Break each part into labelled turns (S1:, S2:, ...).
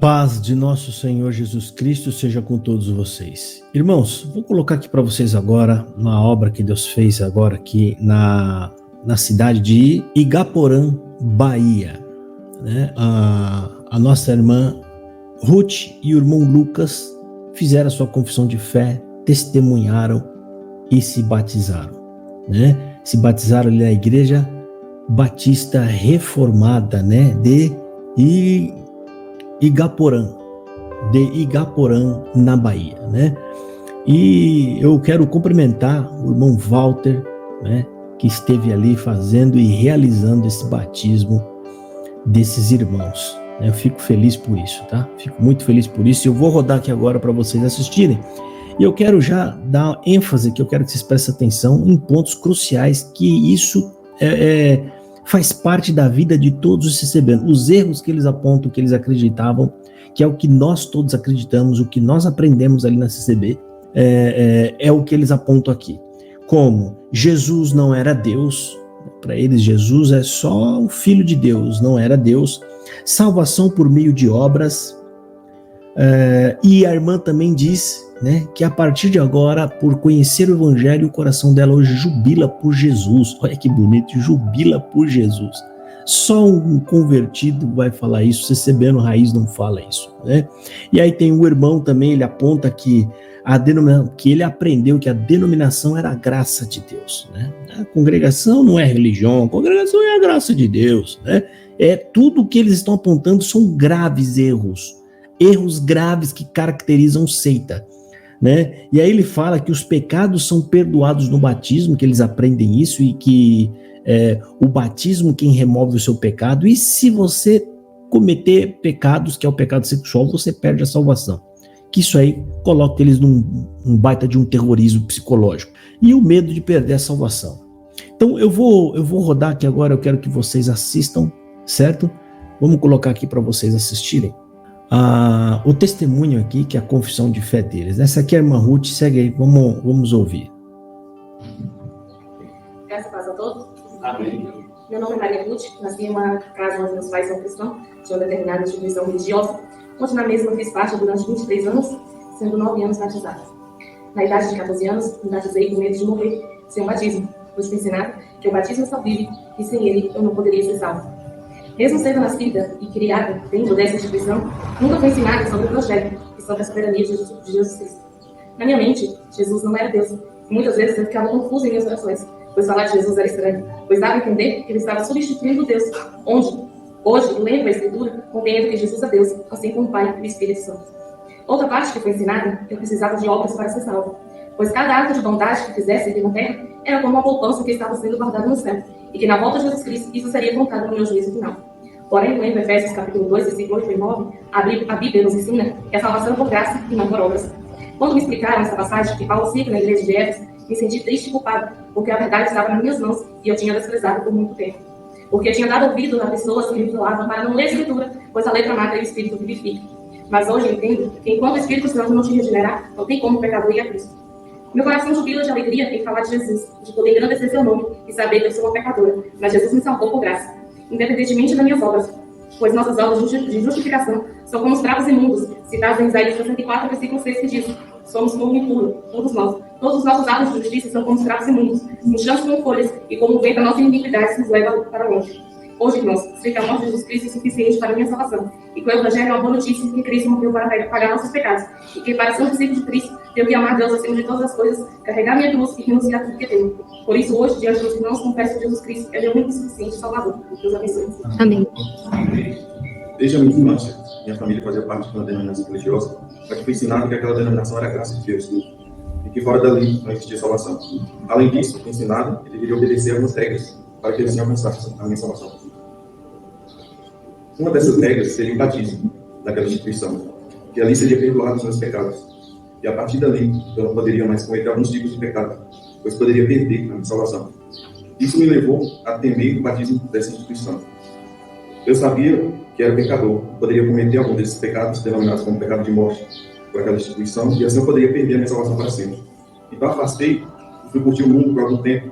S1: paz de nosso Senhor Jesus Cristo seja com todos vocês. Irmãos, vou colocar aqui para vocês agora uma obra que Deus fez agora aqui na cidade de Igaporã, Bahia. Né? A nossa irmã Ruth e o irmão Lucas fizeram a sua confissão de fé, testemunharam e se batizaram. Né? Se batizaram ali na Igreja Batista Reformada, né? de Igaporã, na Bahia, né? E eu quero cumprimentar o irmão Walter, né, que esteve ali fazendo e realizando esse batismo desses irmãos. Eu fico feliz por isso, tá? Fico muito feliz por isso. Eu vou rodar aqui agora para vocês assistirem. E eu quero já dar ênfase, que eu quero que vocês prestem atenção em pontos cruciais, que isso faz parte da vida de todos os CCBanos. Os erros que eles apontam, que eles acreditavam, que é o que nós todos acreditamos, o que nós aprendemos ali na CCB, é o que eles apontam aqui. Como Jesus não era Deus, para eles Jesus é só o Filho de Deus, não era Deus. Salvação por meio de obras. E a irmã também diz, né, que a partir de agora, por conhecer o Evangelho, o coração dela hoje jubila por Jesus. Olha que bonito, jubila por Jesus. Só um convertido vai falar isso, CCBano raiz não fala isso. Né? E aí tem um irmão também, ele aponta que ele aprendeu que a denominação era a graça de Deus. Né? A congregação não é religião, a congregação é a graça de Deus. Né? Tudo que eles estão apontando são graves erros graves que caracterizam seita. Né? E aí ele fala que os pecados são perdoados no batismo, que eles aprendem isso, e que o batismo quem remove o seu pecado, e se você cometer pecados, que é o pecado sexual, você perde a salvação. Que isso aí coloca eles num baita de um terrorismo psicológico. E o medo de perder a salvação. Então eu vou rodar aqui agora, eu quero que vocês assistam, certo? Vamos colocar aqui para vocês assistirem. O testemunho aqui, que é a confissão de fé deles. Essa aqui é a irmã Ruth, segue aí, vamos ouvir.
S2: Graças a paz a todos.
S3: Amém.
S2: Meu nome é Maria Ruth, nasci em uma casa onde meus pais são cristãos, de uma determinada instituição religiosa, onde na mesma fiz parte durante 23 anos, sendo 9 anos batizada. Na idade de 14 anos, me batizei com medo de morrer sem o batismo, pois fui ensinado que o batismo só vive e sem ele eu não poderia ser salvo. Mesmo sendo nascida e criada dentro dessa instituição, nunca foi ensinada sobre o Evangelho e sobre a soberania de Jesus Cristo. Na minha mente, Jesus não era Deus, e muitas vezes eu ficava confusa em minhas orações, pois falar de Jesus era estranho, pois dava a entender que ele estava substituindo Deus, onde, hoje, lendo a Escritura, compreendo que Jesus é Deus, assim como o Pai e o Espírito Santo. Outra parte que foi ensinada, eu precisava de obras para ser salvo, pois cada ato de bondade que fizesse aqui na terra era como uma poupança que estava sendo guardada no céu, e que na volta de Jesus Cristo isso seria contado no meu juízo final. Porém, lendo Efésios capítulo 2, versículo 8 e 9, a Bíblia nos ensina que a salvação é por graça e não por obras. Quando me explicaram essa passagem que Paulo cita na igreja de Éfeso, me senti triste e culpado, porque a verdade estava nas minhas mãos e eu tinha desprezado por muito tempo. Porque eu tinha dado ouvido a pessoas que me falavam para não ler a Escritura, pois a letra mata e o Espírito vivifica. Mas hoje eu entendo que enquanto o Espírito Santo não te regenerar, não tem como o pecador ir a Cristo. Meu coração jubila de alegria em falar de Jesus, de poder engrandecer seu nome e saber que eu sou uma pecadora, mas Jesus me salvou por graça, independentemente das minhas obras, pois nossas obras de justificação são como os trapos imundos, citados em Isaías 64, versículo 6, que diz: somos como impuro, todos nós. Todos os nossos atos de justiça são como os trapos imundos, inchamos como folhas, e como o vento a nossa iniquidade nos leva para longe. Hoje, irmãos, sei que a morte de Jesus Cristo é suficiente para a minha salvação, e que o Evangelho é uma boa notícia que Cristo morreu para pagar nossos pecados, e que para ser um discípulo de Cristo, tenho que amar Deus acima de todas as coisas, carregar minha cruz e renunciar a tudo que tenho. Por isso, hoje, diante dos irmãos, confesso que Jesus Cristo é meu único e suficiente Salvador. Deus abençoe.
S4: Amém.
S3: Desde a minha infância, minha família fazia parte de uma denominação religiosa, só que foi ensinado que aquela denominação era a graça de Deus, e que fora dali não existia salvação. Além disso, foi ensinado que deveria obedecer algumas regras para que assim alcançasse a minha salvação. Uma dessas regras seria o batismo daquela instituição, que ali seria perdoado os meus pecados. E a partir dali, eu não poderia mais cometer alguns tipos de pecado, pois poderia perder a minha salvação. Isso me levou a temer o batismo dessa instituição. Eu sabia que era pecador, poderia cometer algum desses pecados, denominados como pecado de morte, por aquela instituição, e assim eu poderia perder a minha salvação para sempre. Então afastei e fui curtir o mundo por algum tempo,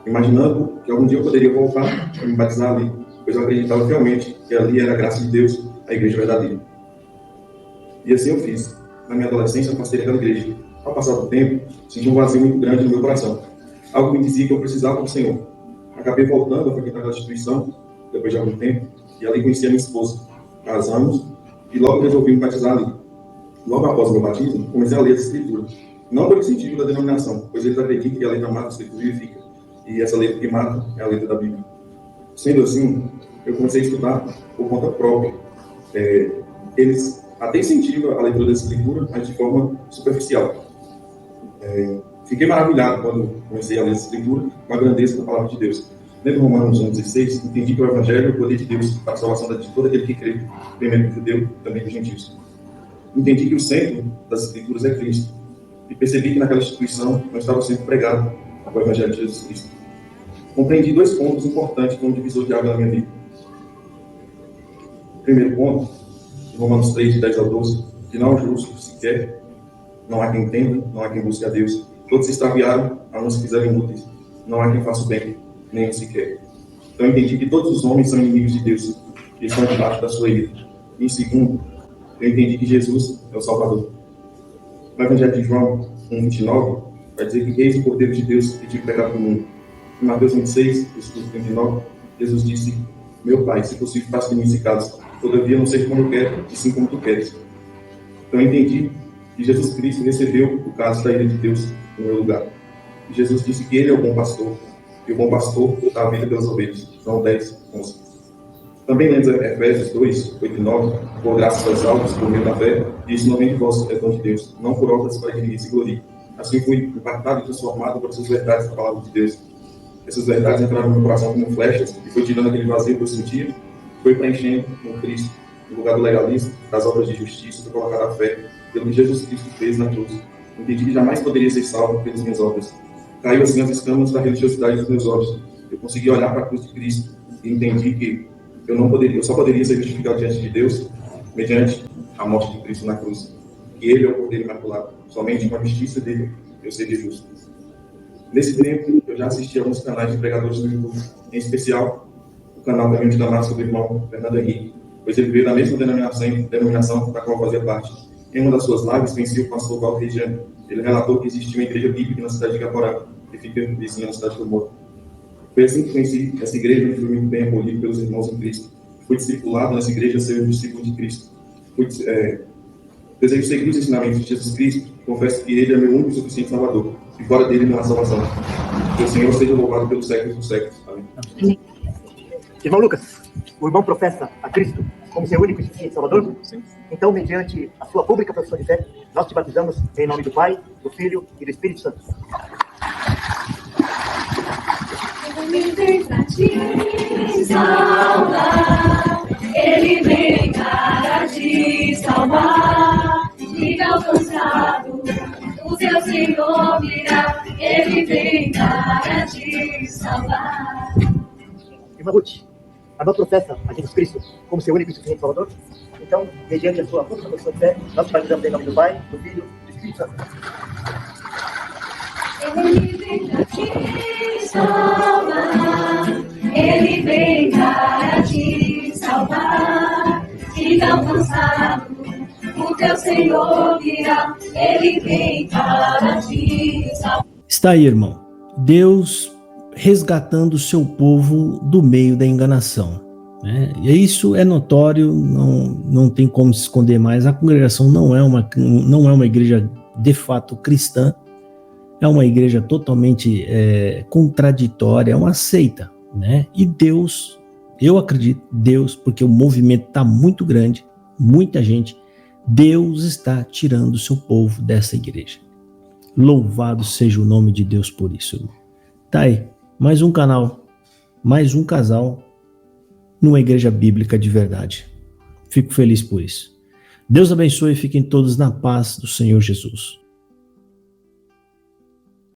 S3: imaginando que algum dia eu poderia voltar a me batizar ali, pois eu acreditava realmente que ali era a graça de Deus, a igreja verdadeira. E assim eu fiz. Na minha adolescência, eu passei naquela igreja. Ao passar do tempo, senti um vazio muito grande no meu coração. Algo me dizia que eu precisava do Senhor. Acabei voltando a frequentar aquela instituição, depois de algum tempo, e ali conheci a minha esposa. Casamos, e logo resolvi me batizar ali. Logo após o meu batismo, comecei a ler as Escrituras. Não pelo incentivo da denominação, pois eles acreditam que a letra mata, a Escritura vivifica. E essa letra que mata é a letra da Bíblia. Sendo assim, eu comecei a estudar por conta própria. Eles até incentivam a leitura da Escritura, mas de forma superficial. Fiquei maravilhado quando comecei a ler a Escritura com a grandeza da palavra de Deus. Lendo Romanos 1,16, entendi que o Evangelho é o poder de Deus para a salvação de todo aquele que crê, primeiro do judeu e também dos gentios. Entendi que o centro das Escrituras é Cristo. E percebi que naquela instituição não estava sendo pregado o Evangelho de Jesus Cristo. Compreendi 2 pontos importantes como divisor de água na minha vida. O primeiro ponto, Romanos 3, de 10 ao 12, que não há justo sequer, não há quem entenda, não há quem busque a Deus. Todos se extraviaram, a não se fizeram inúteis. Não há quem faça o bem, nem sequer. Então eu entendi que todos os homens são inimigos de Deus e estão debaixo da sua ira. E em segundo, eu entendi que Jesus é o Salvador. No Evangelho de João 1,29, vai dizer que eis o Cordeiro de Deus que tira o pecado do mundo. Em Mateus 26, versículo 39, Jesus disse: meu Pai, se possível, faça de mim esse caso. Todavia, não seja como eu quero, e sim como tu queres. Então eu entendi que Jesus Cristo recebeu o caso da ira de Deus no meu lugar. E Jesus disse que ele é o bom pastor, e o bom pastor dá a vida pelas ovelhas. João 10, 11. Também lemos Efésios 2, 8 e 9, por graças aos salvos, por meio da fé, e isso não vem de vós, é dom de Deus, não por obras para que ninguém se glorie. Assim fui impactado e transformado por essas verdades da palavra de Deus. Essas verdades entraram no meu coração como flechas, e foi tirando aquele vazio que eu sentia, foi preenchendo com Cristo, no lugar do legalismo, das obras de justiça, para colocar a fé, pelo que Jesus Cristo fez na cruz. Entendi que jamais poderia ser salvo pelas minhas obras. Caiu assim as escamas da religiosidade dos meus olhos. Eu consegui olhar para a cruz de Cristo e entendi que eu só poderia ser justificado diante de Deus mediante a morte de Cristo na cruz. Que Ele é o Cordeiro Imaculado. Somente com a justiça dele eu seria justo. Nesse tempo, eu já assisti a alguns canais de pregadores no YouTube, em especial o canal Caminho de Damasco do irmão Fernando Henrique, pois ele veio da mesma denominação da qual eu fazia parte. Em uma das suas lives, conheci o pastor Walter Regiano. Ele relatou que existia uma igreja bíblica na cidade de Caporá, que fica vizinha na cidade do Moro. Foi assim que conheci essa igreja, onde fui muito bem acolhido pelos irmãos em Cristo. Fui discipulado nessa igreja a ser um discípulo de Cristo. Desejo seguir os ensinamentos de Jesus Cristo. Confesso que Ele é meu único e suficiente Salvador. E fora dele não há salvação. Que o Senhor seja louvado pelos séculos dos séculos. Amém.
S4: Irmão Lucas, o irmão professa a Cristo como seu único e suficiente Salvador? Sim. Então, mediante a sua pública profissão de fé, nós te batizamos em nome do Pai, do Filho e do Espírito Santo.
S5: Ele vem pra te salvar, Ele vem para te salvar, fica cansado, o teu Senhor virá, Ele vem para te salvar.
S4: Irmã Ruth, a irmã professa a Jesus Cristo como seu único e suficiente Salvador? Então, mediante a sua pública profissão de fé, nós te batizamos em nome do Pai, do Filho e do Espírito Santo.
S5: Ele vem para te salvar, Ele vem para te salvar, fica cansado, o teu Senhor virá, Ele vem para te salvar.
S1: Está aí, irmão, Deus resgatando o seu povo do meio da enganação, né? E isso é notório, não tem como se esconder mais. A congregação não é uma igreja de fato cristã, é uma igreja totalmente contraditória, é uma seita, né? E Deus, eu acredito, Deus, porque o movimento está muito grande, muita gente, Deus está tirando o seu povo dessa igreja. Louvado seja o nome de Deus por isso, irmão. Tá aí, mais um canal, mais um casal numa igreja bíblica de verdade. Fico feliz por isso. Deus abençoe e fiquem todos na paz do Senhor Jesus.